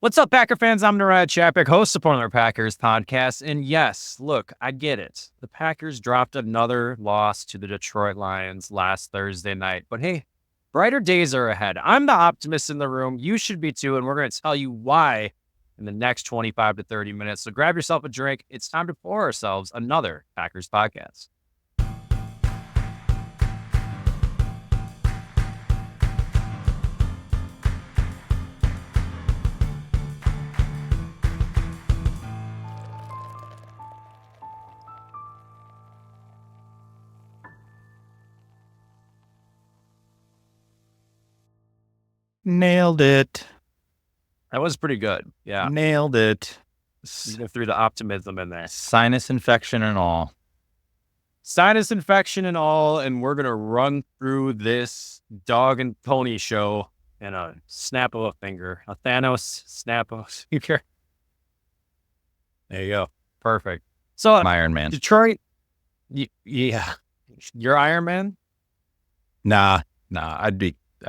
What's up, Packer fans? I'm Nariah Chapek, host of Portland Packers podcast. And yes, look, I get it. The Packers dropped another loss to the Detroit Lions last Thursday night. But hey, brighter days are ahead. I'm the optimist in the room. You should be too. And we're going to tell you why in the next 25 to 30 minutes. So grab yourself a drink. It's time to pour ourselves another Packers podcast. Nailed it. That was pretty good. Yeah. Nailed it. You threw the optimism in there. Sinus infection and all. Sinus infection and all, and we're going to run through this dog and pony show in a snap of a finger. A Thanos snap of a finger. There you go. Perfect. So, I'm Iron Man. Detroit, yeah. You're Iron Man? Nah.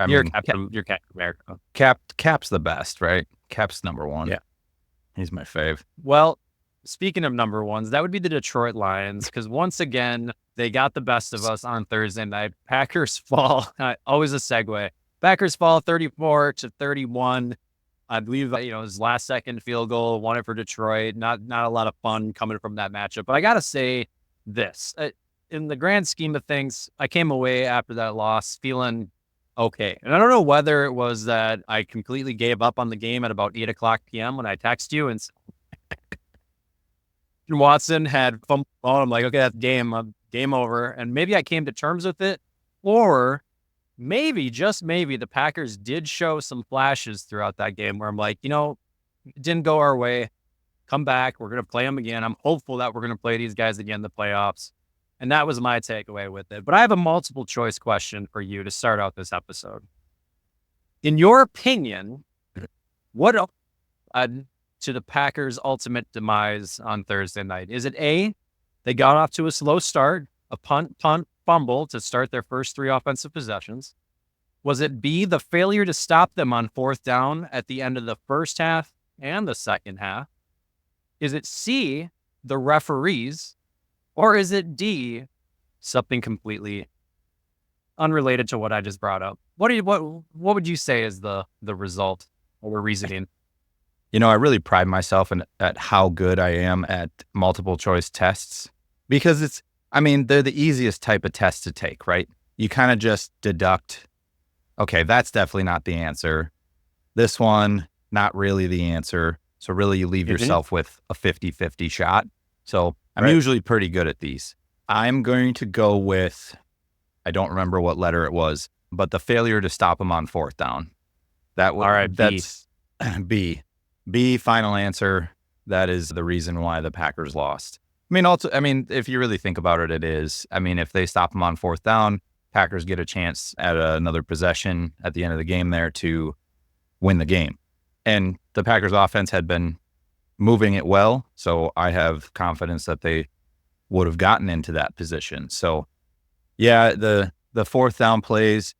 You're Captain America. Cap's the best, right? Cap's number one. Yeah. He's my fave. Well, speaking of number ones, that would be the Detroit Lions, because once again, they got the best of us on Thursday night. Packers fall. Always a segue. Packers fall 34-31. I believe, his last second field goal, won it for Detroit. Not a lot of fun coming from that matchup. But I got to say this. In the grand scheme of things, I came away after that loss feeling okay. And I don't know whether it was that I completely gave up on the game at about 8:00 p.m. when I text you and Watson had fumbled. I'm like, okay, that's game over. And maybe I came to terms with it. Or maybe, just maybe, the Packers did show some flashes throughout that game where I'm like, it didn't go our way. Come back. We're going to play them again. I'm hopeful that we're going to play these guys again in the playoffs. And that was my takeaway with it. But I have a multiple choice question for you to start out this episode. In your opinion, what to the Packers' ultimate demise on Thursday night? Is it A, they got off to a slow start, a punt, fumble to start their first three offensive possessions? Was it B, the failure to stop them on fourth down at the end of the first half and the second half? Is it C, the referees? Or is it D, something completely unrelated to what I just brought up? What would you say is the result or the reasoning? I really pride myself at how good I am at multiple choice tests because they're the easiest type of test to take, right? You kind of just deduct, okay, that's definitely not the answer. This one, not really the answer. So really you leave yourself with a 50-50 shot. So I'm usually pretty good at these. I'm going to go with, I don't remember what letter it was, but the failure to stop them on fourth down. All right, that's B. B, final answer. That is the reason why the Packers lost. If you really think about it, it is. If they stop them on fourth down, Packers get a chance at another possession at the end of the game there to win the game. And the Packers offense had been moving it well, so I have confidence that they would have gotten into that position. So, yeah, the fourth down plays,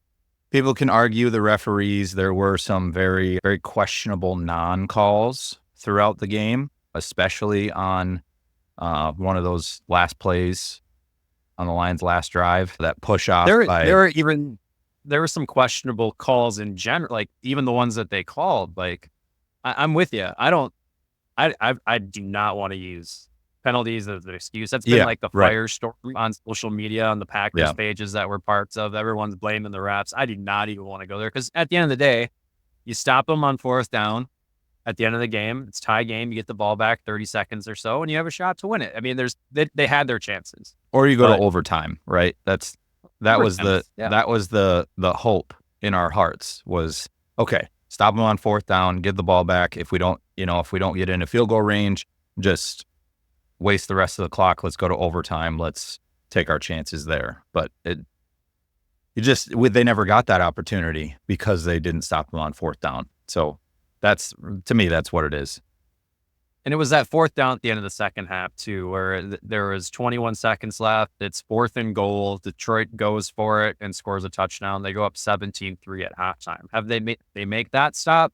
people can argue the referees. There were some very, very questionable non-calls throughout the game, especially on one of those last plays on the Lions' last drive, that push off. There were some questionable calls in general, like even the ones that they called. Like, I'm with you. I do not want to use penalties as an excuse. That's been like the fire story on social media, on the Packers pages that we're parts of. Everyone's blaming the refs. I do not even want to go there because at the end of the day, you stop them on fourth down at the end of the game. It's tie game. You get the ball back 30 seconds or so, and you have a shot to win it. They had their chances. Or you go to overtime, right? That was the hope in our hearts was, okay, stop them on fourth down, give the ball back. If we don't get into field goal range, just waste the rest of the clock. Let's go to overtime. Let's take our chances there. But they never got that opportunity because they didn't stop them on fourth down. So to me, that's what it is. And it was that fourth down at the end of the second half too, where there was 21 seconds left. It's 4th and goal. Detroit goes for it and scores a touchdown. They go up 17-3 at halftime. Have they make that stop?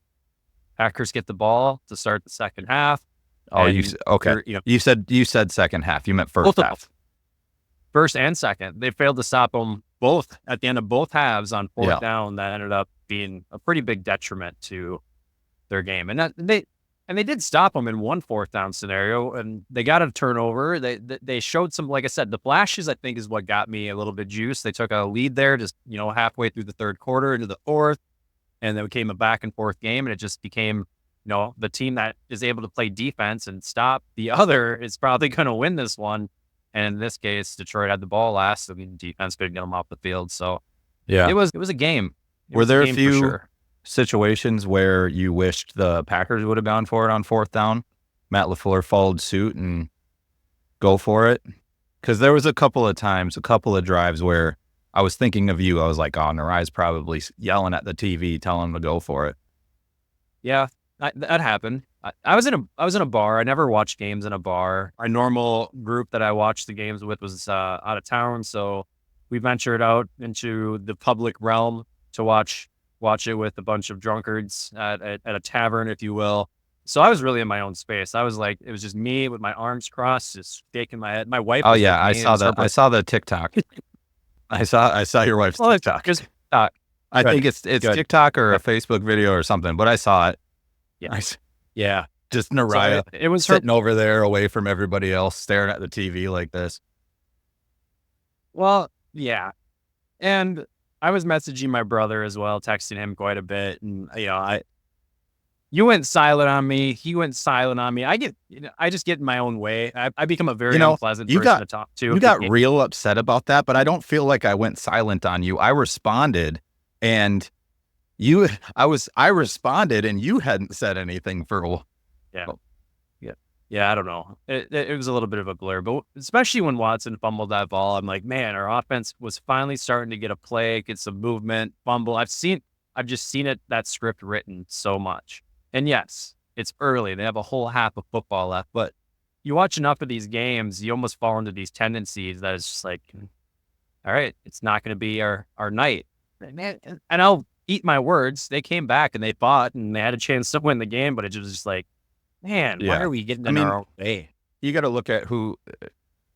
Packers get the ball to start the second half. Oh, okay. You know, You said second half. You meant first both of half. them, first and second, they failed to stop them both at the end of both halves on fourth down. That ended up being a pretty big detriment to their game. And they did stop them in one fourth down scenario, and they got a turnover. They showed some, like I said, the flashes, I think, is what got me a little bit juiced. They took a lead there just, halfway through the third quarter into the fourth, and then it became a back and forth game, and it just became, the team that is able to play defense and stop the other is probably going to win this one. And in this case, Detroit had the ball last. I mean, defense couldn't get them off the field. So Yeah. it was a game. Were there a for few sure. situations where you wished the Packers would have gone for it on fourth down? Matt LaFleur followed suit and go for it? Because there was a couple of times, a couple of drives where I was thinking of you. I was like, oh, Nariah's probably yelling at the TV, telling him to go for it. Yeah, that happened. I was in a bar. I never watched games in a bar. Our normal group that I watched the games with was out of town, so we ventured out into the public realm to watch it with a bunch of drunkards at a tavern, if you will. So I was really in my own space. I was like, it was just me with my arms crossed, just shaking my head. My wife. Oh was yeah, with I me. saw that. I saw the TikTok. I saw your wife's Well, TikTok. just TikTok. I Good. think it's Good. TikTok or a Facebook video or something, but I saw it. Yeah. Yeah. Just So Nariah it was her. sitting over there away from everybody else, staring at the TV like this. Well, yeah. And I was messaging my brother as well, texting him quite a bit. And, you went silent on me. He went silent on me. I just get in my own way. I become a very unpleasant person to talk to. You got real upset about that, but I don't feel like I went silent on you. I responded and I responded and you hadn't said anything for a while. Yeah, I don't know. It was a little bit of a blur, but especially when Watson fumbled that ball, I'm like, man, our offense was finally starting to get a play, get some movement, fumble. I've just seen that script written so much. And yes, it's early. They have a whole half of football left, but you watch enough of these games, you almost fall into these tendencies that it's just like, all right, it's not going to be our night. Man, and I'll eat my words. They came back and they fought and they had a chance to win the game, but it was just like, man, why are we getting in our own way? You got to look at who.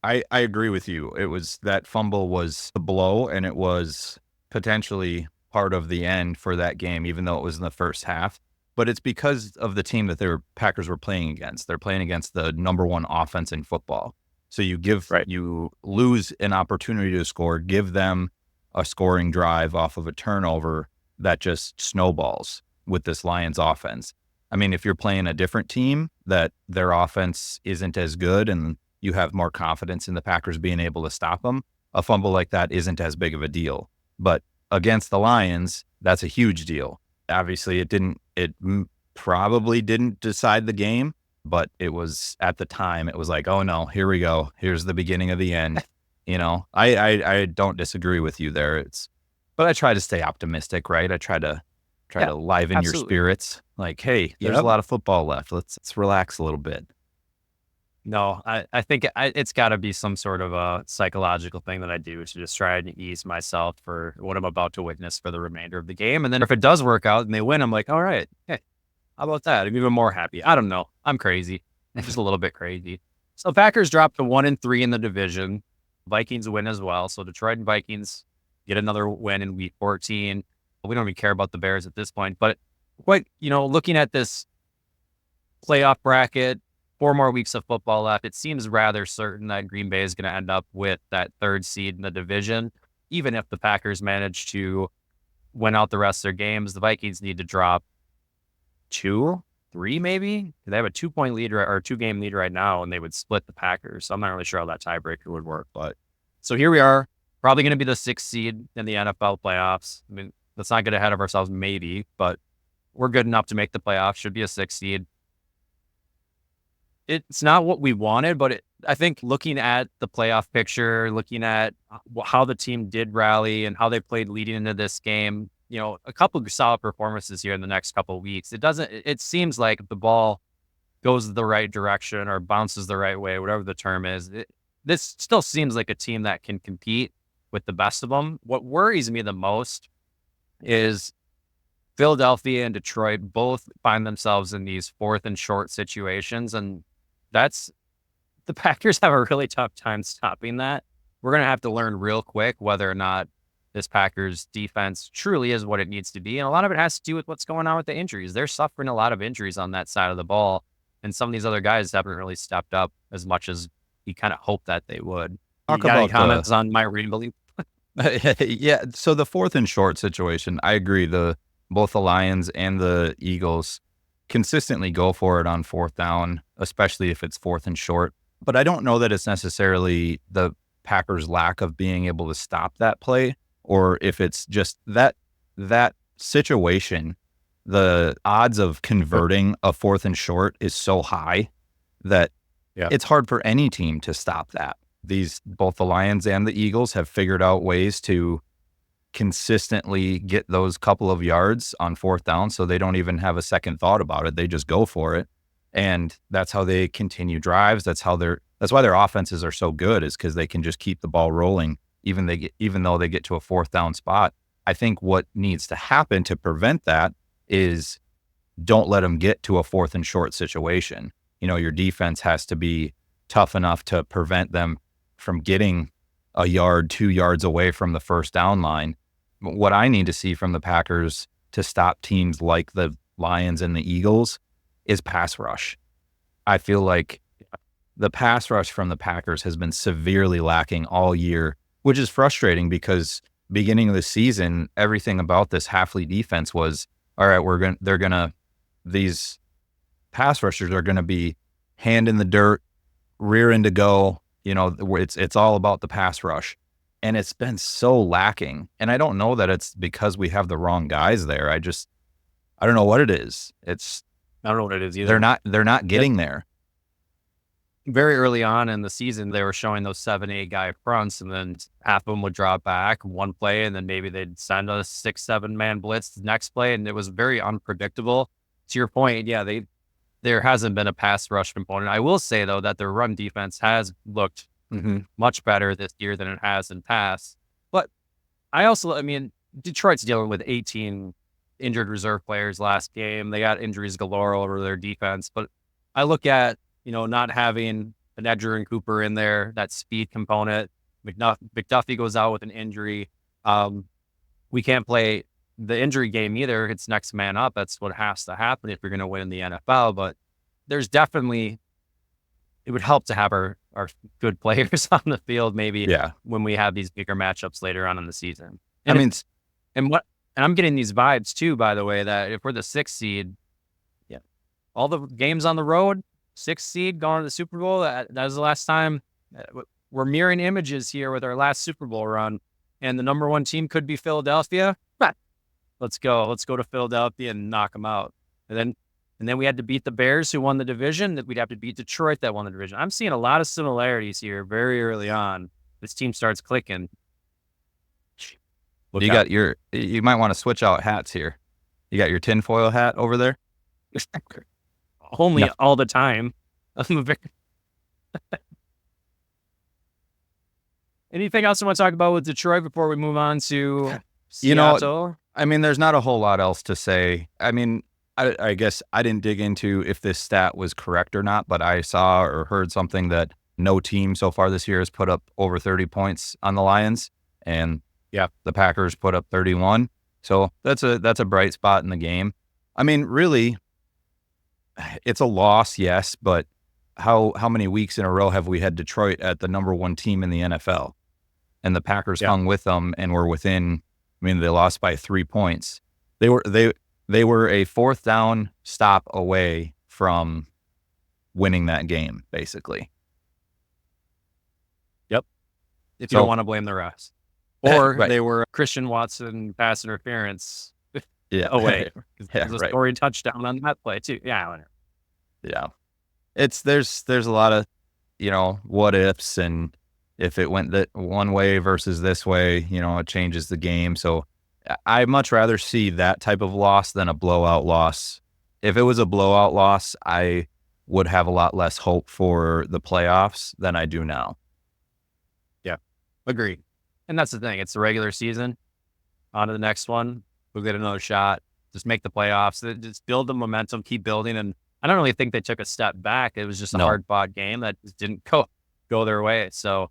I agree with you. It was that fumble was a blow, and it was potentially part of the end for that game, even though it was in the first half. But it's because of the team that Packers were playing against. They're playing against the number one offense in football. So you lose an opportunity to score, give them a scoring drive off of a turnover that just snowballs with this Lions offense. I mean, if you're playing a different team that their offense isn't as good and you have more confidence in the Packers being able to stop them, a fumble like that isn't as big of a deal. But against the Lions, that's a huge deal. Obviously, it probably didn't decide the game, but it was, at the time, it was like, oh no, here we go. Here's the beginning of the end. I don't disagree with you there. But I try to stay optimistic, right? I try to liven your spirits. Like, hey, there's a lot of football left. Let's relax a little bit. No, I think it's got to be some sort of a psychological thing that I do to just try and ease myself for what I'm about to witness for the remainder of the game. And then if it does work out and they win, I'm like, all right, hey, how about that? I'm even more happy. I don't know. I'm crazy. I'm just a little bit crazy. So Packers dropped to 1-3 in the division. Vikings win as well. So Detroit and Vikings get another win in week 14. We don't even care about the Bears at this point, but looking at this playoff bracket, 4 more weeks of football left, it seems rather certain that Green Bay is going to end up with that 3rd seed in the division. Even if the Packers manage to win out the rest of their games, the Vikings need to drop 2, 3 maybe. They have a 2-point lead or 2-game lead right now, and they would split the Packers. So I'm not really sure how that tiebreaker would work. But so here we are, probably going to be the 6th seed in the NFL playoffs. I mean, let's not get ahead of ourselves, maybe, but we're good enough to make the playoffs. Should be a 6th seed. It's not what we wanted, but I think looking at the playoff picture, looking at how the team did rally and how they played leading into this game, a couple of solid performances here in the next couple of weeks. It seems like the ball goes the right direction or bounces the right way, whatever the term is. This still seems like a team that can compete with the best of them. What worries me the most is Philadelphia and Detroit both find themselves in these 4th and short situations, and that's the Packers have a really tough time stopping that. We're going to have to learn real quick whether or not this Packers defense truly is what it needs to be. And a lot of it has to do with what's going on with the injuries. They're suffering a lot of injuries on that side of the ball. And some of these other guys haven't really stepped up as much as he kind of hoped that they would. You Talk got any about comments on my rambling? yeah. So the 4th and short situation, I agree. Both the Lions and the Eagles consistently go for it on 4th down, especially if it's 4th and short. But I don't know that it's necessarily the Packers' lack of being able to stop that play, or if it's just that situation, the odds of converting a 4th and short is so high that it's hard for any team to stop that. Both the Lions and the Eagles have figured out ways to consistently get those couple of yards on 4th down, so they don't even have a second thought about it. They just go for it. And that's how they continue drives. That's why their offenses are so good, is because they can just keep the ball rolling even though they get to a 4th down spot. I think what needs to happen to prevent that is don't let them get to a 4th and short situation. Your defense has to be tough enough to prevent them from getting a yard, 2 yards away from the 1st down line. What I need to see from the Packers to stop teams like the Lions and the Eagles is pass rush. I feel like the pass rush from the Packers has been severely lacking all year, which is frustrating because beginning of the season, everything about this Halfley defense was, all right, these pass rushers are going to be hand in the dirt, rear end to go. It's all about the pass rush. And it's been so lacking. And I don't know that it's because we have the wrong guys there. I don't know what it is. I don't know what it is either. They're not getting there. Very early on in the season, they were showing those 7-8 guy fronts, and then half of them would drop back one play, and then maybe they'd send a 6-7 man blitz the next play, and it was very unpredictable. To your point, there hasn't been a pass rush component. I will say, though, that their run defense has looked much better this year than it has in past. But Detroit's dealing with 18 injured reserve players last game. They got injuries galore over their defense. But I look at, not having an Edger and Cooper in there, that speed component. McDuffie goes out with an injury. We can't play the injury game either. It's next man up. That's what has to happen if you're going to win in the NFL. But there's definitely, it would help to have our good players on the field maybe when we have these bigger matchups later on in the season. And I'm getting these vibes too, by the way, that if we're the 6th seed, all the games on the road, 6th seed going to the Super Bowl, that was the last time. We're mirroring images here with our last Super Bowl run, and the number 1 team could be Philadelphia. Let's go to Philadelphia and knock them out. And then we had to beat the Bears, who won the division. That we'd have to beat Detroit, that won the division. I'm seeing a lot of similarities here very early on. This team starts clicking. You might want to switch out hats here. You got your tinfoil hat over there? Only all the time. Anything else you want to talk about with Detroit before we move on to Seattle? There's not a whole lot else to say. I guess I didn't dig into if this stat was correct or not, but I saw or heard something that no team so far this year has put up over 30 points on the Lions, and the Packers put up 31. So that's a bright spot in the game. Really, it's a loss, yes, but how many weeks in a row have we had Detroit at the number 1 team in the NFL? And the Packers hung with them and were within, they lost by 3 points. They were a 4th down stop away from winning that game, basically. Yep. If you don't want to blame the refs. Or they were Christian Watson pass interference away. There's a scoring touchdown on that play too. Yeah. There's a lot of, what ifs, and if it went that one way versus this way, it changes the game. So I'd much rather see that type of loss than a blowout loss. If it was a blowout loss, I would have a lot less hope for the playoffs than I do now. Yeah, agreed. And that's the thing. It's the regular season. On to the next one. We'll get another shot. just make the playoffs, just build the momentum, keep building. And I don't really think they took a step back. It was just a No. hard fought game that just didn't go their way. So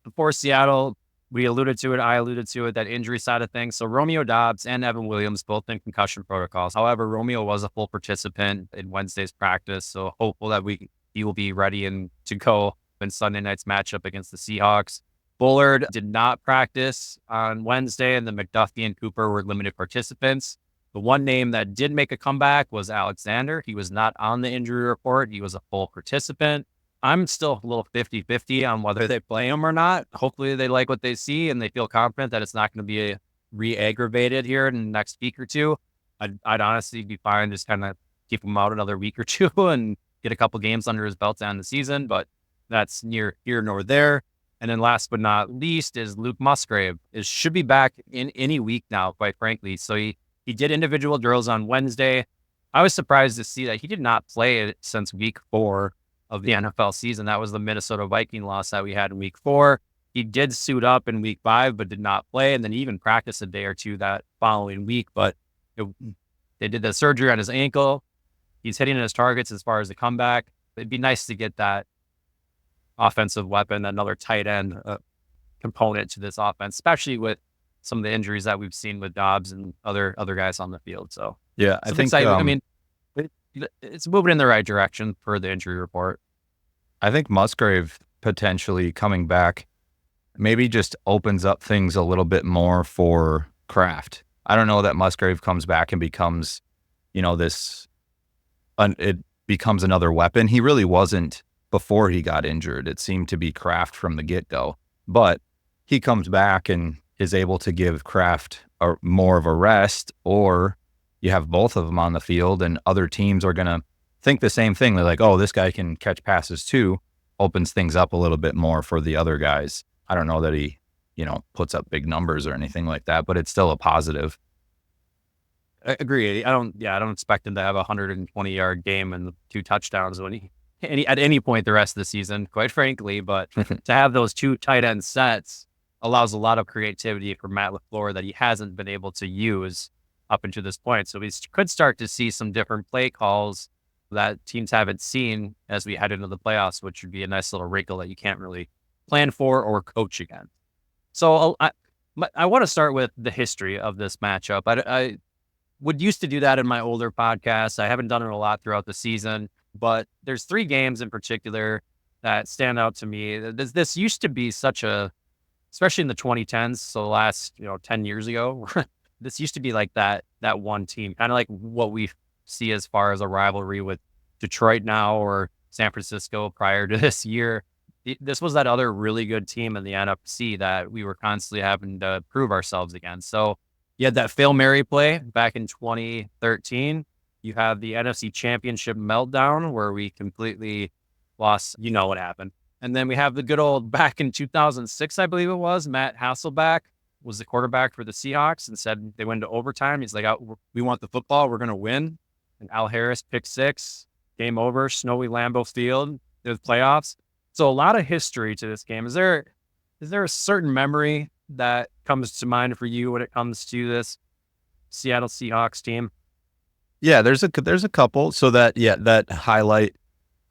before Seattle, we alluded to it. I alluded to it, that injury side of things. So Romeo Doubs and Evan Williams both in concussion protocols. However, Romeo was a full participant in Wednesday's practice. So hopeful that he will be ready and to go in Sunday night's matchup against the Seahawks. Bullard did not practice on Wednesday, and then McDuffie and Cooper were limited participants. The one name that did make a comeback was Alexander. He was not on the injury report. He was a full participant. I'm still a little 50-50 on whether they play him or not. Hopefully they like what they see and they feel confident that it's not going to be re-aggravated here in the next week or two. I'd honestly be fine just kind of keep him out another week or two and get a couple games under his belt to end the season, but that's near here nor there. And then last but not least is Luke Musgrave. Should be back in any week now, quite frankly. So he did individual drills on Wednesday. I was surprised to see that he did not play it since week 4 of the NFL season. That was the Minnesota Viking loss that we had in week 4. He did suit up in week 5, but did not play. And then he even practiced a day or two that following week. But they did the surgery on his ankle. He's hitting his targets as far as the comeback. It'd be nice to get that offensive weapon, another tight end component to this offense, especially with some of the injuries that we've seen with Dobbs and other guys on the field. So yeah, I think I mean, it's moving in the right direction per the injury report. I think Musgrave potentially coming back maybe just opens up things a little bit more for Kraft. I don't know that Musgrave comes back and becomes, it becomes another weapon. He really wasn't before he got injured. It seemed to be Kraft from the get-go. But he comes back and is able to give Kraft more of a rest, or you have both of them on the field and other teams are going to think the same thing. They're like, oh, this guy can catch passes too. Opens things up a little bit more for the other guys. I don't know that he, puts up big numbers or anything like that, but it's still a positive. I agree. I don't expect him to have a 120-yard game and 2 touchdowns at any point the rest of the season, quite frankly. But to have those 2 tight end sets allows a lot of creativity for Matt LaFleur that he hasn't been able to use up until this point. So we could start to see some different play calls that teams haven't seen as we head into the playoffs, which would be a nice little wrinkle that you can't really plan for or coach again. So I want to start with the history of this matchup. I would used to do that in my older podcasts. I haven't done it a lot throughout the season, but there's 3 games in particular that stand out to me. This used to be especially in the 2010s, so the last 10 years ago, this used to be like that one team, kind of like what we see as far as a rivalry with Detroit now or San Francisco prior to this year. This was that other really good team in the NFC that we were constantly having to prove ourselves against. So you had that Fail Mary play back in 2013. You have the NFC Championship meltdown where we completely lost. You know what happened. And then we have the good old back in 2006, I believe it was, Matt Hasselbeck was the quarterback for the Seahawks and said they went to overtime. He's like, we want the football. We're going to win. And Al Harris, pick 6, game over, snowy Lambeau Field, the playoffs. So a lot of history to this game. Is there a certain memory that comes to mind for you when it comes to this Seattle Seahawks team? Yeah, there's a couple. So that highlight.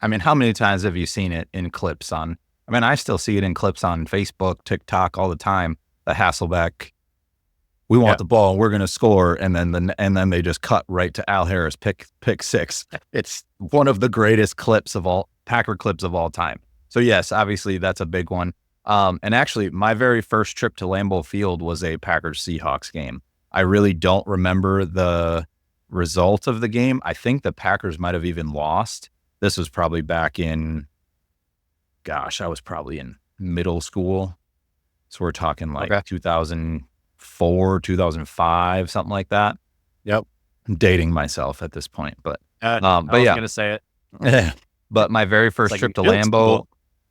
I mean, how many times have you seen it in clips on? I mean, I still see it in clips on Facebook, TikTok all the time. The Hasselbeck, we want the ball, we're going to score, and then they just cut right to Al Harris, pick 6. It's one of the greatest Packer clips of all time. So yes, obviously that's a big one. And actually, my very first trip to Lambeau Field was a Packers-Seahawks game. I really don't remember the result of the game. I think the Packers might have even lost. This was probably back in, I was probably in middle school. So we're talking like 2004, 2005, something like that. Yep. I'm dating myself at this point, but I was going to say it. But my very first trip to Lambeau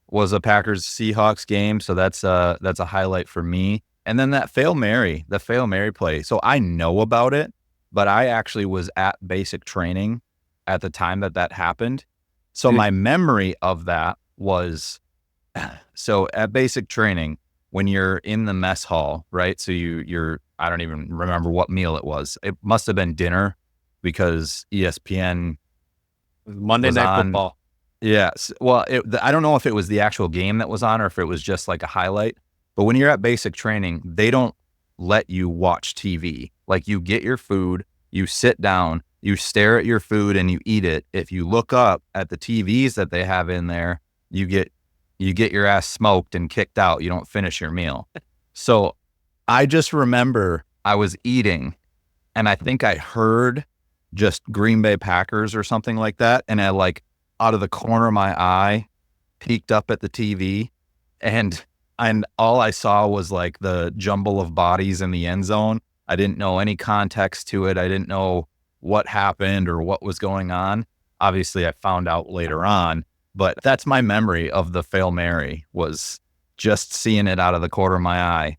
was a Packers-Seahawks game. So that's a highlight for me. And then the Fail Mary play. So I know about it, but I actually was at basic training at the time that happened. So my memory of that was, so at basic training, when you're in the mess hall, right? So you're I don't even remember what meal it was. It must have been dinner because ESPN Monday was Night on. Football. Yes. Well, I don't know if it was the actual game that was on or if it was just like a highlight. But when you're at basic training, they don't let you watch TV. Like you get your food, you sit down, you stare at your food and you eat it. If you look up at the TVs that they have in there, you get your ass smoked and kicked out. You don't finish your meal. So I just remember I was eating and I think I heard just Green Bay Packers or something like that. And I like out of the corner of my eye peeked up at the TV and all I saw was like the jumble of bodies in the end zone. I didn't know any context to it. I didn't know what happened or what was going on. Obviously, I found out later on, but that's my memory of the Fail Mary was just seeing it out of the corner of my eye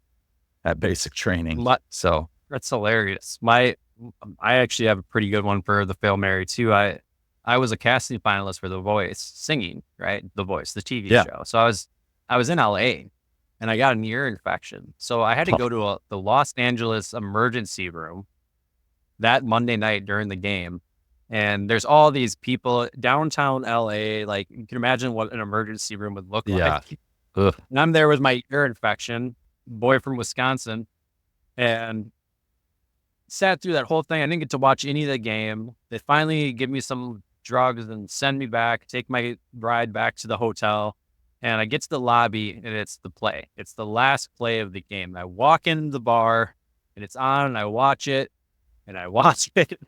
at basic training. So That's hilarious. I actually have a pretty good one for the Fail Mary too. I was a casting finalist for The Voice, singing, right? The Voice, the TV show. So I was in LA and I got an ear infection. So I had to go to the Los Angeles emergency room that Monday night during the game. And there's all these people downtown LA. Like you can imagine what an emergency room would look like. Ugh. And I'm there with my ear infection, boy from Wisconsin, and sat through that whole thing. I didn't get to watch any of the game. They finally give me some drugs and send me back, take my ride back to the hotel. And I get to the lobby and it's the play. It's the last play of the game. I walk in the bar and it's on and I watch it and I watch it.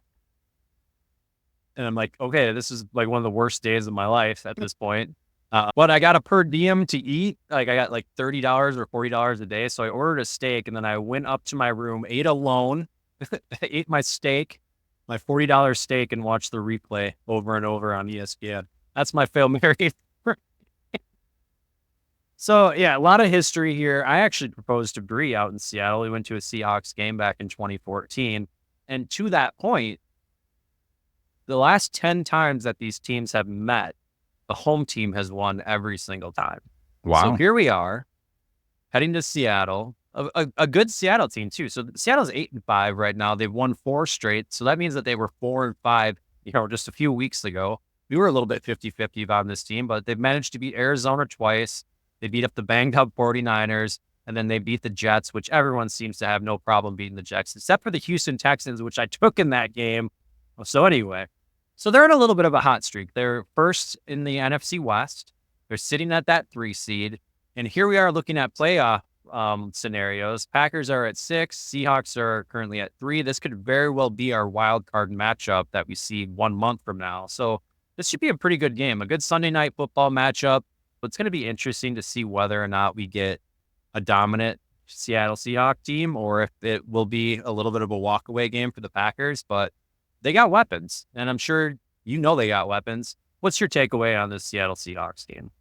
And I'm like, okay, this is like one of the worst days of my life at this point. But I got a per diem to eat. Like I got like $30 or $40 a day. So I ordered a steak and then I went up to my room, ate alone, ate my steak, my $40 steak, and watched the replay over and over on ESPN. That's my Fail Mary. So yeah, a lot of history here. I actually proposed to Bree out in Seattle. We went to a Seahawks game back in 2014. And to that point, the last 10 times that these teams have met, the home team has won every single time. Wow. So here we are heading to Seattle, a good Seattle team too. So Seattle's 8-5 right now. They've won 4 straight. So that means that they were 4-5, just a few weeks ago. We were a little bit 50-50 on this team, but they've managed to beat Arizona twice. They beat up the banged up 49ers, and then they beat the Jets, which everyone seems to have no problem beating the Jets, except for the Houston Texans, which I took in that game. So anyway, so they're in a little bit of a hot streak. They're first in the NFC West. They're sitting at that 3 seed. And here we are looking at playoff scenarios. Packers are at 6. Seahawks are currently at 3. This could very well be our wild card matchup that we see 1 month from now. So this should be a pretty good game, a good Sunday night football matchup. But it's going to be interesting to see whether or not we get a dominant Seattle Seahawks team or if it will be a little bit of a walkaway game for the Packers. But they got weapons, and I'm sure they got weapons. What's your takeaway on this Seattle Seahawks game?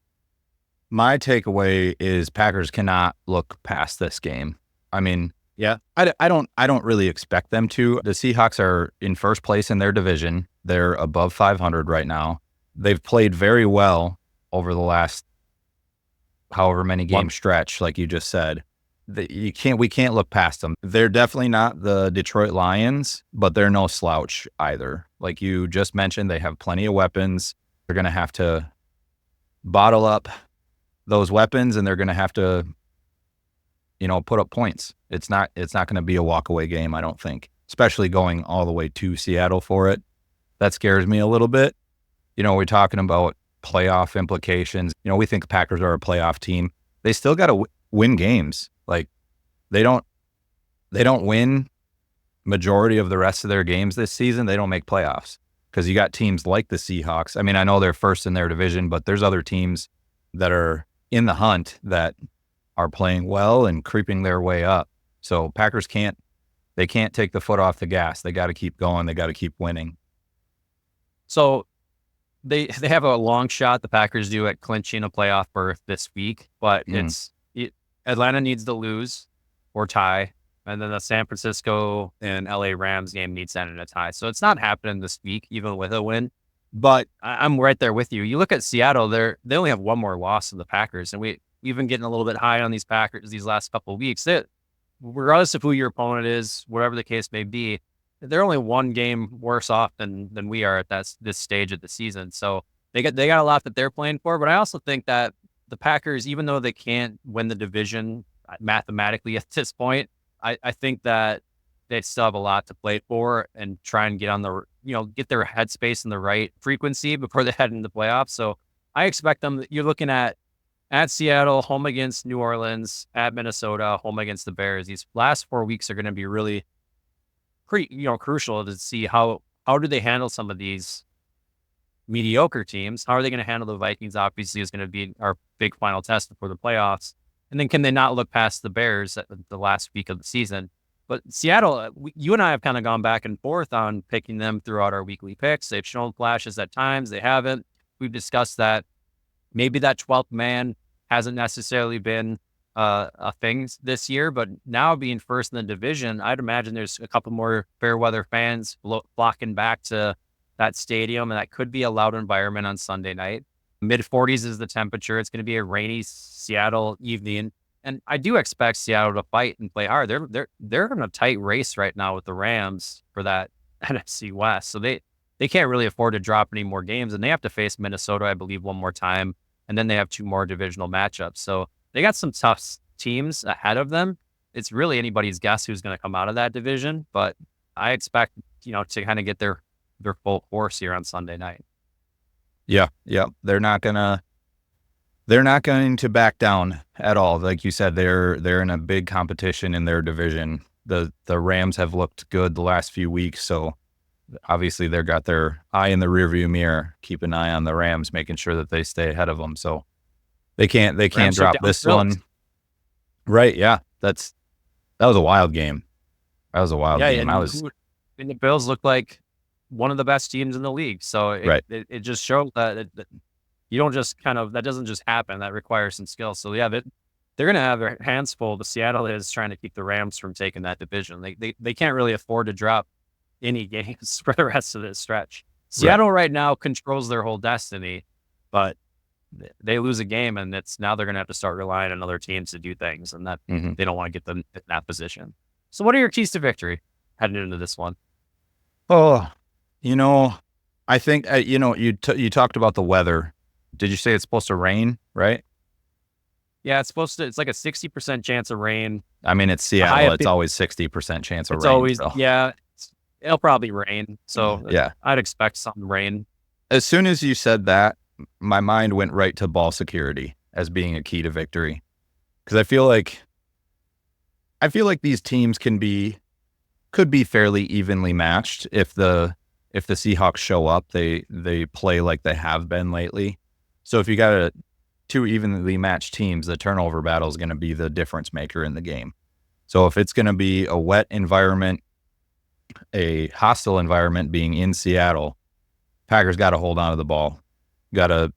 My takeaway is Packers cannot look past this game. I mean, yeah, I don't really expect them to. The Seahawks are in first place in their division. They're above 500 right now. They've played very well over the last however many game stretch, like you just said. We can't look past them. They're definitely not the Detroit Lions, but they're no slouch either. Like you just mentioned, they have plenty of weapons. They're going to have to bottle up those weapons, and they're going to have to, put up points. It's not going to be a walkaway game, I don't think, especially going all the way to Seattle for it. That scares me a little bit. We're talking about playoff implications. We think the Packers are a playoff team. They still got to win games. Like they don't win majority of the rest of their games this season. They don't make playoffs because you got teams like the Seahawks. I mean, I know they're first in their division, but there's other teams that are in the hunt that are playing well and creeping their way up. So Packers can't take the foot off the gas. They got to keep going. They got to keep winning. So they have a long shot, the Packers do, at clinching a playoff berth this week, but Atlanta needs to lose or tie, and then the San Francisco and LA Rams game needs to end in a tie. So it's not happening this week, even with a win. But I'm right there with you. You look at Seattle; they only have one more loss than the Packers, and we we've been getting a little bit high on these Packers these last couple of weeks. That regardless of who your opponent is, whatever the case may be, they're only one game worse off than we are at this stage of the season. So they got a lot that they're playing for. But I also think that the Packers, even though they can't win the division mathematically at this point, I think that they still have a lot to play for and try and get on the, get their headspace in the right frequency before they head into the playoffs. So I expect them. You're looking at Seattle, home against New Orleans, at Minnesota, home against the Bears. These last 4 weeks are going to be really crucial to see how do they handle some of these mediocre teams. How are they going to handle the Vikings? Obviously, is going to be our big final test before the playoffs. And then can they not look past the Bears at the last week of the season? But Seattle, you and I have kind of gone back and forth on picking them throughout our weekly picks. They've shown flashes at times. They haven't. We've discussed that maybe that 12th man hasn't necessarily been a thing this year, but now being first in the division, I'd imagine there's a couple more fair weather fans flocking back to that stadium, and that could be a loud environment on Sunday night. Mid 40s is the temperature. It's going to be a rainy Seattle evening, and I do expect Seattle to fight and play hard. They're in a tight race right now with the Rams for that NFC West, so they can't really afford to drop any more games, and they have to face Minnesota, I believe, one more time, and then they have 2 more divisional matchups. So they got some tough teams ahead of them. It's really anybody's guess who's going to come out of that division, but I expect, to kind of get their full force here on Sunday night. Yeah. They're not going to back down at all. Like you said, they're in a big competition in their division. The Rams have looked good the last few weeks, so obviously they've got their eye in the rearview mirror. Keep an eye on the Rams, making sure that they stay ahead of them. So they can't drop this one. Right. Yeah. That was a wild game. That was a wild game. And the Bills look like one of the best teams in the league. So it just shows that you don't just that doesn't just happen. That requires some skill. So yeah, they're going to have their hands full. The Seattle is trying to keep the Rams from taking that division. They can't really afford to drop any games for the rest of this stretch. Seattle right now controls their whole destiny, but they lose a game, and now they're going to have to start relying on other teams to do things, and that they don't want to get them in that position. So what are your keys to victory heading into this one? Oh, I think, you talked about the weather. Did you say it's supposed to rain, right? Yeah, it's like a 60% chance of rain. I mean, it's Seattle. It's always 60% chance of rain. It's always, it'll probably rain. So yeah, I'd expect some rain. As soon as you said that, my mind went right to ball security as being a key to victory. Because I feel like these teams could be fairly evenly matched if the Seahawks show up. They play like they have been lately. So if you got two evenly matched teams, the turnover battle is going to be the difference maker in the game. So if it's going to be a wet environment, a hostile environment being in Seattle, Packers got to hold on to the ball. Got to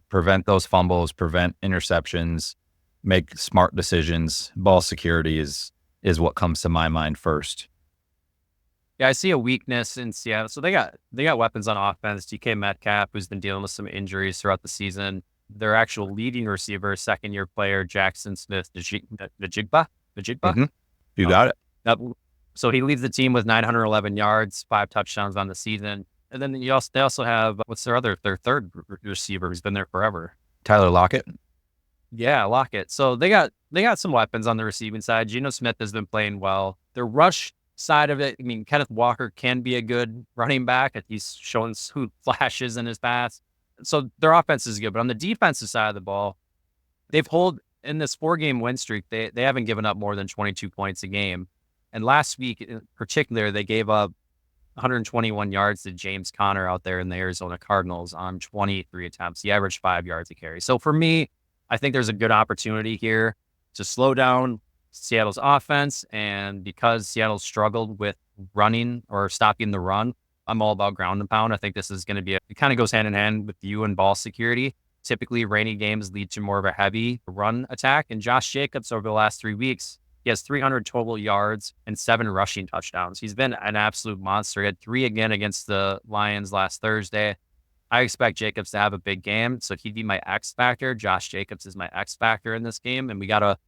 prevent those fumbles, prevent interceptions, make smart decisions. Ball security is what comes to my mind first. Yeah, I see a weakness in Seattle. So they got weapons on offense. DK Metcalf, who's been dealing with some injuries throughout the season. Their actual leading receiver, second-year player, Jackson Smith-Njigba. Mm-hmm. You got it. So he leads the team with 911 yards, 5 touchdowns on the season. And then they also have, what's their third receiver who's been there forever? Tyler Lockett. Yeah, Lockett. So they got some weapons on the receiving side. Geno Smith has been playing well. The rush side of it, I mean, Kenneth Walker can be a good running back. He's shown some flashes in his past. So their offense is good. But on the defensive side of the ball, they've in this 4-game win streak, they haven't given up more than 22 points a game. And last week in particular, they gave up 121 yards to James Conner out there in the Arizona Cardinals on 23 attempts. He averaged 5 yards a carry. So for me, I think there's a good opportunity here to slow down Seattle's offense. And because Seattle struggled with running or stopping the run, I'm all about ground and pound. I think this is going to be it kind of goes hand in hand with you and ball security. Typically, rainy games lead to more of a heavy run attack. And Josh Jacobs over the last 3 weeks, he has 300 total yards and 7 rushing touchdowns. He's been an absolute monster. He had 3 again against the Lions last Thursday. I expect Jacobs to have a big game, so he'd be my X factor. Josh Jacobs is my X factor in this game, and we got to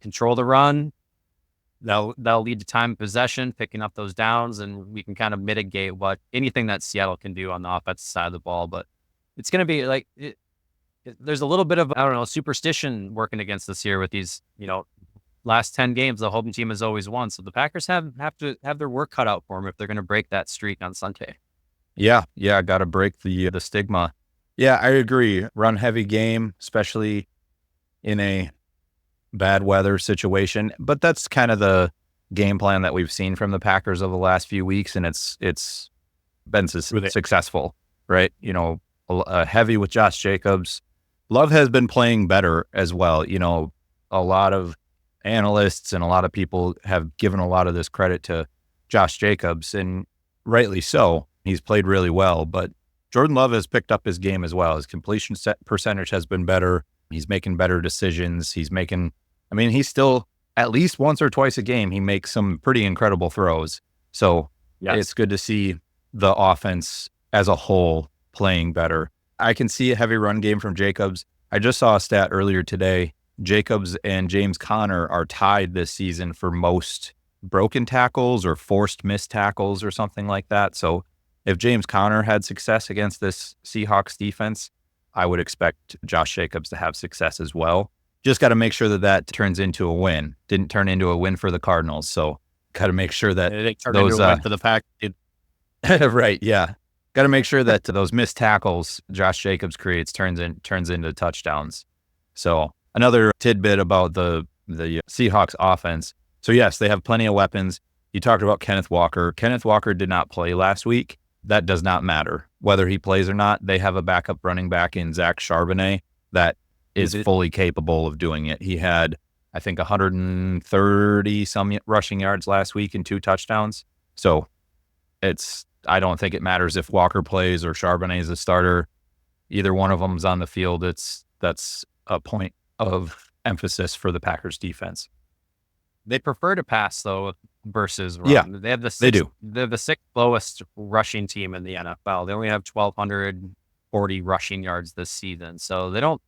control the run. That'll lead to time of possession, picking up those downs, and we can kind of mitigate anything that Seattle can do on the offensive side of the ball. But it's going to be like there's a little bit of, I don't know, superstition working against us here with these, last 10 games. The home team has always won, so the Packers have to have their work cut out for them if they're going to break that streak on Sunday. Yeah, got to break the stigma. Yeah, I agree. Run heavy game, especially in a bad weather situation. But that's kind of the game plan that we've seen from the Packers over the last few weeks, and it's been successful, right? Heavy with Josh Jacobs. Love has been playing better as well. A lot of analysts and a lot of people have given a lot of this credit to Josh Jacobs, and rightly so. He's played really well, but Jordan Love has picked up his game as well. His completion percentage has been better. He's making better decisions. He's still at least once or twice a game, he makes some pretty incredible throws. So It's good to see the offense as a whole playing better. I can see a heavy run game from Jacobs. I just saw a stat earlier today. Jacobs and James Conner are tied this season for most broken tackles or forced missed tackles or something like that. So if James Conner had success against this Seahawks defense, I would expect Josh Jacobs to have success as well. Just got to make sure that turns into a win. Didn't turn into a win for the Cardinals, so got to make sure that it turned into a win for the Pack. Right, yeah. Got to make sure that those missed tackles Josh Jacobs creates turns into touchdowns. So another tidbit about the Seahawks offense. So yes, they have plenty of weapons. You talked about Kenneth Walker. Kenneth Walker did not play last week. That does not matter. Whether he plays or not, they have a backup running back in Zach Charbonnet that is fully capable of doing it. He had, I think, 130 some rushing yards last week and 2 touchdowns. So I don't think it matters if Walker plays or Charbonnet is a starter. Either one of them's on the field. That's a point of emphasis for the Packers defense. They prefer to pass though versus run. Yeah, they have they do. They're the 6th lowest rushing team in the NFL. They only have 1,240 rushing yards this season. So they don't.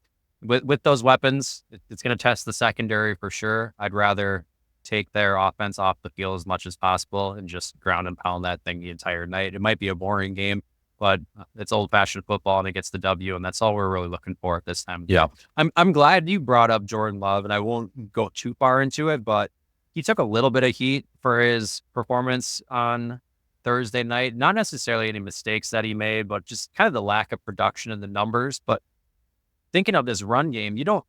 With those weapons, it's going to test the secondary for sure. I'd rather take their offense off the field as much as possible and just ground and pound that thing the entire night. It might be a boring game, but it's old-fashioned football and it gets the W, and that's all we're really looking for at this time. Yeah. I'm glad you brought up Jordan Love, and I won't go too far into it, but he took a little bit of heat for his performance on Thursday night. Not necessarily any mistakes that he made, but just kind of the lack of production in the numbers. But thinking of this run game, you don't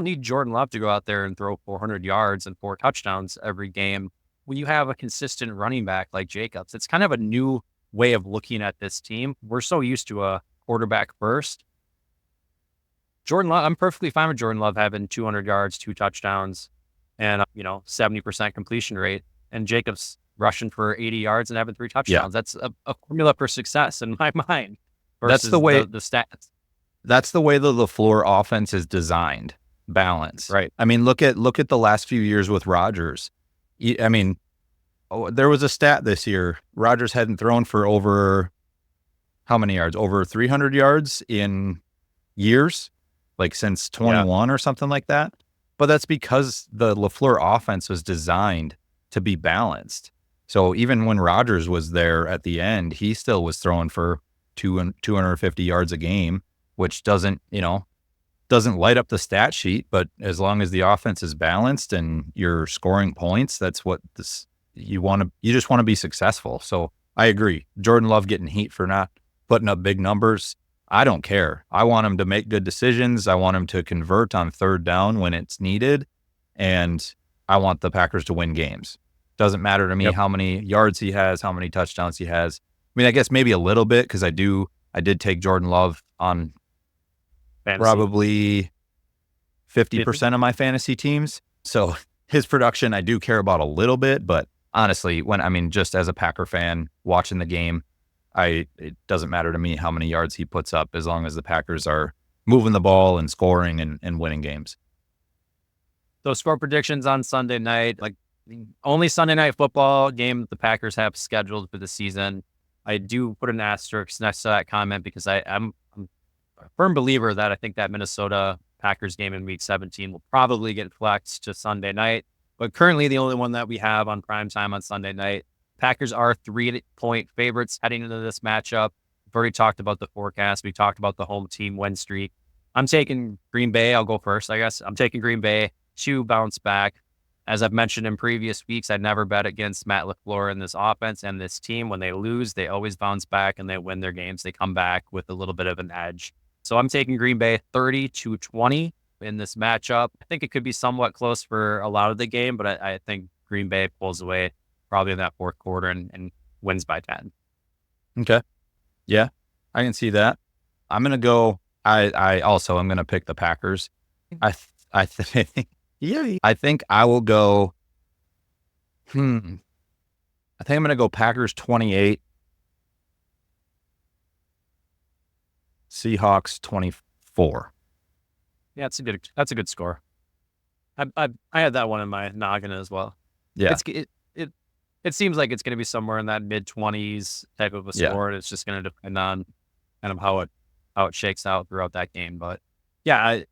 need Jordan Love to go out there and throw 400 yards and 4 touchdowns every game when you have a consistent running back like Jacobs. It's kind of a new way of looking at this team. We're so used to a quarterback first. Jordan Love, I'm perfectly fine with Jordan Love having 200 yards, 2 touchdowns, and 70% completion rate, and Jacobs rushing for 80 yards and having 3 touchdowns. Yeah. That's a formula for success in my mind. That's the way the stats. That's the way the LaFleur offense is designed. Balance. Right. I mean, look at the last few years with Rodgers. There was a stat this year. Rodgers hadn't thrown for over how many yards? Over 300 yards in years, like since 21 or something like that. But that's because the LaFleur offense was designed to be balanced. So even when Rodgers was there at the end, he still was throwing for 250 yards a game, which doesn't light up the stat sheet, but as long as the offense is balanced and you're scoring points, that's what you just want to be successful. So I agree. Jordan Love getting heat for not putting up big numbers. I don't care. I want him to make good decisions. I want him to convert on 3rd down when it's needed. And I want the Packers to win games. Doesn't matter to me how many yards he has, how many touchdowns he has. I mean, I guess maybe a little bit because I did take Jordan Love on fantasy. Probably 50% of my fantasy teams. So his production, I do care about a little bit, but honestly, just as a Packer fan watching the game, it doesn't matter to me how many yards he puts up as long as the Packers are moving the ball and scoring and winning games. So score predictions on Sunday night, like only Sunday night football game the Packers have scheduled for the season. I do put an asterisk next to that comment because I'm a firm believer that I think that Minnesota Packers game in Week 17 will probably get flexed to Sunday night. But currently, the only one that we have on prime time on Sunday night. Packers are 3-point favorites heading into this matchup. We've already talked about the forecast. We talked about the home team win streak. I'm taking Green Bay. I'll go first, I guess. I'm taking Green Bay to bounce back. As I've mentioned in previous weeks, I'd never bet against Matt LaFleur in this offense and this team. When they lose, they always bounce back and they win their games. They come back with a little bit of an edge. So I'm taking Green Bay 30-20 in this matchup. I think it could be somewhat close for a lot of the game, but I think Green Bay pulls away probably in that fourth quarter and wins by 10. Okay. Yeah, I can see that. I'm going to go. I also am going to pick the Packers. I think I will go. I think I'm going to go Packers 28, Seahawks 24. Yeah, that's a good score. I had that one in my noggin as well. Yeah. It seems like it's going to be somewhere in that mid-20s type of a score. And it's just going to depend on kind of how it shakes out throughout that game. But yeah,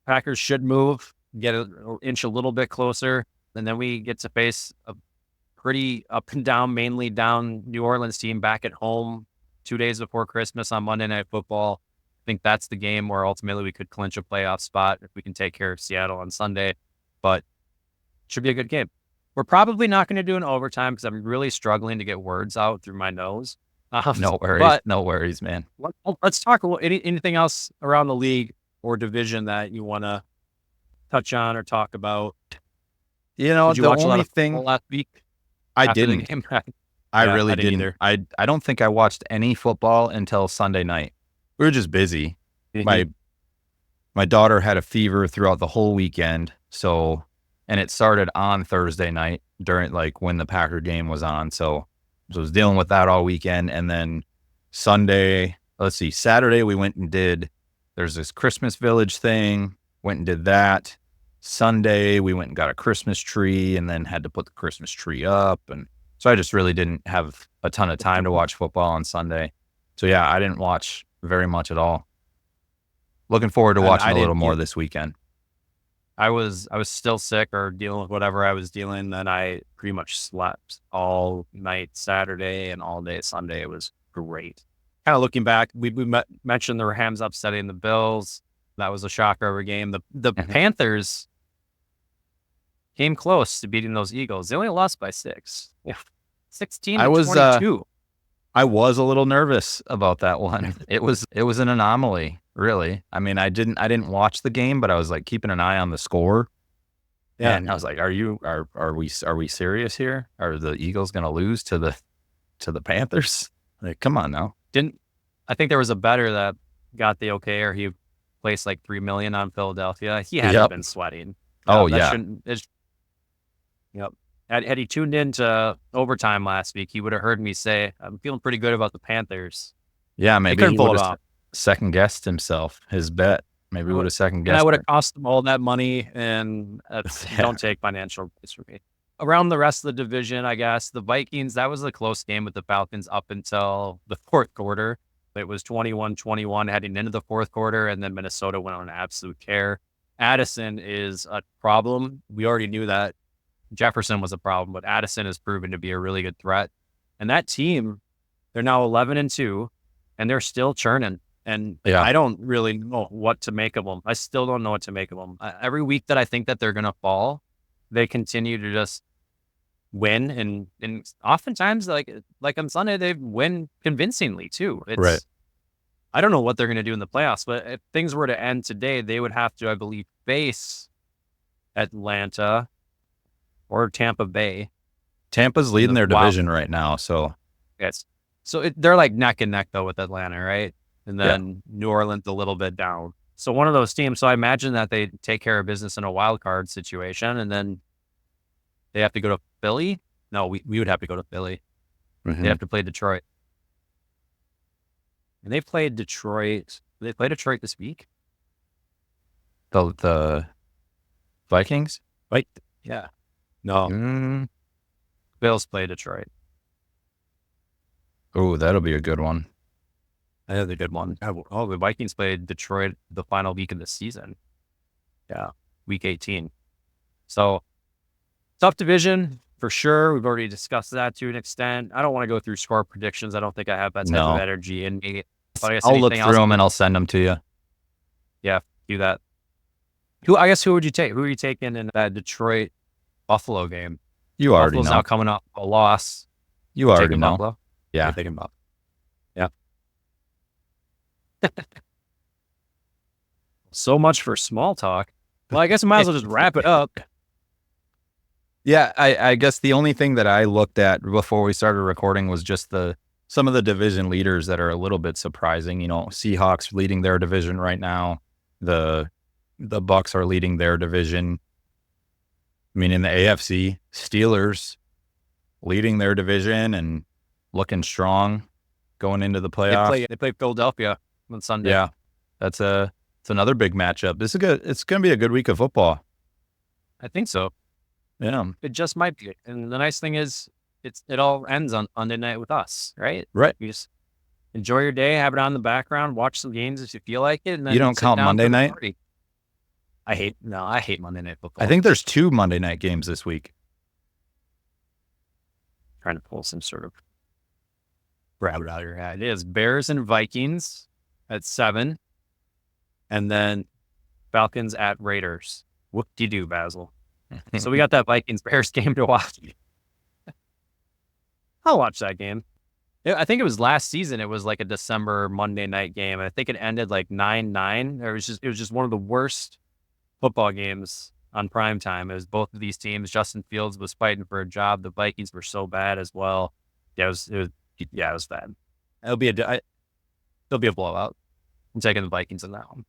Packers should move, get an inch a little bit closer, and then we get to face a pretty up and down, mainly down New Orleans team back at home 2 days before Christmas on Monday Night Football. I think that's the game where ultimately we could clinch a playoff spot if we can take care of Seattle on Sunday. But it should be a good game. We're probably not going to do an overtime because I'm really struggling to get words out through my nose. No worries. No worries, man. Let's talk anything else around the league or division that you want to touch on or talk about. You know, Did you the watch a lot only of thing football last week? I didn't. I really didn't didn't. either. I don't think I watched any football until Sunday night. We were just busy. Mm-hmm. My daughter had a fever throughout the whole weekend, and it started on Thursday night during when the Packer game was on. So I was dealing with that all weekend. And then Saturday we went and there's this Christmas Village thing, went and did that. Sunday we went and got a Christmas tree and then had to put the Christmas tree up. And so I just really didn't have a ton of time to watch football on Sunday. So yeah, I didn't watch very much at all. Looking forward to watching a little more this weekend. I was still sick or dealing with whatever I was dealing, and I pretty much slept all night Saturday and all day Sunday. It was great. Kind of looking back, we mentioned the Rams upsetting the Bills. That was a shocker of a game. The Panthers came close to beating those Eagles. They only lost by 6. 16-22. I was a little nervous about that one. It was an anomaly, really. I mean, I didn't watch the game, but I was keeping an eye on the score. Yeah. And I was like, are we serious here? Are the Eagles going to lose to the Panthers? Come on now. I think there was a bettor that got the okay, or he placed $3 million on Philadelphia. He hadn't been sweating. Yep. Had he tuned into overtime last week, he would have heard me say, I'm feeling pretty good about the Panthers. Yeah, maybe he would have second guessed himself, his bet. Maybe he would have second guessed. And I would have cost them all that money, and don't take financial risk for me. Around the rest of the division, I guess, the Vikings, that was a close game with the Falcons up until the fourth quarter. It was 21-21 heading into the fourth quarter, and then Minnesota went on an absolute tear. Addison is a problem. We already knew that. Jefferson was a problem, but Addison has proven to be a really good threat. And that team, they're now 11-2, and they're still churning. And I don't really know what to make of them. I still don't know what to make of them. Every week that I think that they're going to fall, they continue to just win. And oftentimes, like on Sunday, they win convincingly, too. Right. I don't know what they're going to do in the playoffs, but if things were to end today, they would have to, I believe, face Atlanta or Tampa Bay. Tampa's leading their division right now, so they're neck and neck though with Atlanta, right? And then New Orleans a little bit down. So one of those teams. So I imagine that they take care of business in a wild card situation, and then they have to go to Philly. No, we would have to go to Philly. Mm-hmm. They have to play Detroit, and they played Detroit. They play Detroit this week. The Vikings, right? Yeah. No. Bills play Detroit. Oh, that'll be a good one. Another good one. Oh, the Vikings played Detroit the final week of the season. Yeah, week 18. So tough division for sure. We've already discussed that to an extent. I don't want to go through score predictions. I don't think I have that type of No. energy in me. But I guess I'll look anything through else, them and I'll send them to you. yeah, do that. Who would you take? Who are you taking in that Detroit Buffalo game? You already Buffalo's know. now coming off a loss. You already Taking know. Buffalo? Yeah. You're taking Buffalo. Yeah. So much for small talk. Well, I guess I might as well just wrap it up. Yeah, I guess the only thing that I looked at before we started recording was just some of the division leaders that are a little bit surprising. You know, Seahawks leading their division right now. The Bucks are leading their division. I mean, in the AFC, Steelers leading their division and looking strong going into the playoffs. They play Philadelphia on Sunday. Yeah, it's another big matchup. This is good. It's going to be a good week of football. I think so. Yeah, It just might be. And the nice thing is, it all ends on Monday night with us, right? right. You just enjoy your day, have it on in the background, watch some games if you feel like it, and then You don't sit count down Monday for the night? party. I hate Monday Night Football. I think there's 2 Monday night games this week. Trying to pull some sort of rabbit out of your hat. It is Bears and Vikings at 7, and then Falcons at Raiders. Whoop-de-doo, Basil. So we got that Vikings-Bears game to watch. I'll watch that game. Yeah, I think it was last season. It was like a December Monday night game. I think it ended like 9-9. It was just one of the worst football games on prime time. It was both of these teams. Justin Fields was fighting for a job. The Vikings were so bad as well. Yeah, it was bad. It'll be a blowout. I'm taking the Vikings in that one.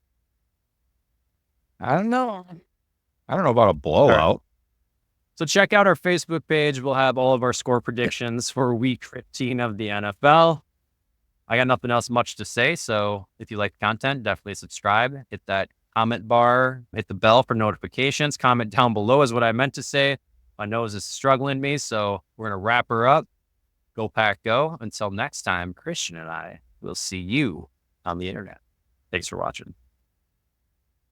I don't know about a blowout. So check out our Facebook page. We'll have all of our score predictions for week 15 of the NFL. I got nothing else much to say. So if you like the content, definitely subscribe. Hit that comment bar. Hit the bell for notifications. Comment down below is what I meant to say. My nose is struggling me. So we're going to wrap her up. Go Pack Go. Until next time, Christian and I will see you on the internet. Thanks for watching.